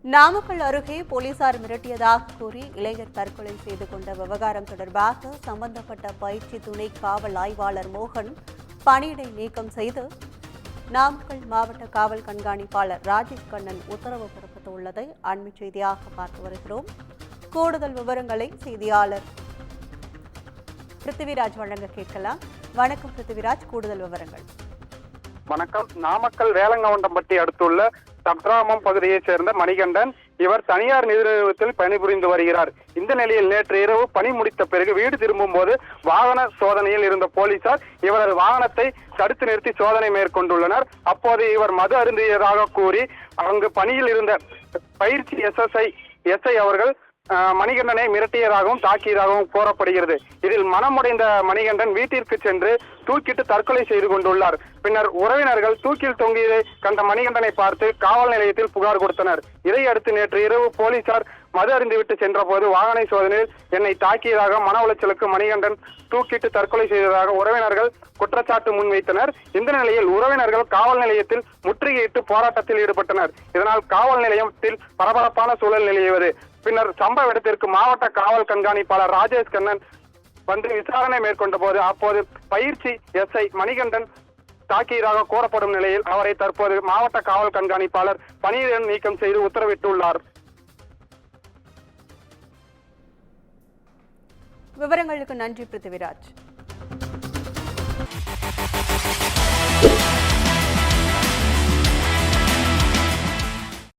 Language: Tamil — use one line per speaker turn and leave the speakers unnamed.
நாமக்கல் அருகே போலீசார் மிரட்டியதாக கூறி இளைஞர் தற்கொலை செய்து கொண்ட விவகாரம் தொடர்பாக சம்பந்தப்பட்ட பயிற்சி துணை காவல் ஆய்வாளர் மோகன் பணியிடை நீக்கம் செய்து நாமக்கல் மாவட்ட காவல் கண்காணிப்பாளர் ராஜேஷ் கண்ணன் உத்தரவு பிறப்பித்துள்ளதை அண்மை செய்தியாக பார்த்து வருகிறோம். கூடுதல் விவரங்களை செய்தியாளர் பிருத்திவிராஜ் வழங்க கேட்கலாம். வணக்கம் பிருத்திவிராஜ், கூடுதல் விவரங்கள்.
வணக்கம். நாமக்கல் வேலங்கவுண்டம்பட்டி அடுத்துள்ள சப்ராமம் பகுதியைச் சேர்ந்த மணிகண்டன் இவர் தனியார் நிதி நிறுவனத்தில் பணிபுரிந்து வருகிறார். இந்த நிலையில் நேற்று இரவு பணி முடித்த பிறகு வீடு திரும்பும் போது வாகன சோதனையில் இருந்த போலீசார் இவரது வாகனத்தை தடுத்து நிறுத்தி சோதனை மேற்கொண்டுள்ளனர். அப்போது இவர் மது அருந்தியதாக கூறி அங்கு பணியில் இருந்த பயிற்சி எஸ்ஐ அவர்கள் மணிகண்டனை மிரட்டியதாகவும் தாக்கியதாகவும் கூறப்படுகிறது. இதில் மனமுடைந்த மணிகண்டன் வீட்டிற்கு சென்று தூக்கிட்டு தற்கொலை செய்து கொண்டுள்ளார். பின்னர் உறவினர்கள் தூக்கில் தொங்கியதை கண்ட மணிகண்டனை பார்த்து காவல் நிலையத்தில் புகார் கொடுத்தனர். இதையடுத்து நேற்று இரவு போலீசார் மது அருந்திவிட்டு சென்ற போது வாகன சோதனையில் என்னை தாக்கியதாக மன உளைச்சலுக்கு மணிகண்டன் தூக்கிட்டு தற்கொலை செய்ததாக உறவினர்கள் குற்றச்சாட்டு முன்வைத்தனர். இந்த நிலையில் உறவினர்கள் காவல் நிலையத்தில் முற்றுகையிட்டு போராட்டத்தில் ஈடுபட்டனர். இதனால் காவல் நிலையத்தில் பரபரப்பான சூழல் நிலவியது. பின்னர் சம்பவ இடத்திற்கு மாவட்ட காவல் கண்காணிப்பாளர் ராஜேஷ் கண்ணன் வந்து விசாரணை மேற்கொண்ட போது அப்போது பயிற்சி எஸ்ஐ மணிகண்டன் தாக்கியதாக கூறப்படும் நிலையில் அவரை தற்போது மாவட்ட காவல் கண்காணிப்பாளர் பணியிடம் நீக்கம் செய்து உத்தரவிட்டுள்ளார்.
விவரங்களுக்கு நன்றி பிருத்திவிராஜ்.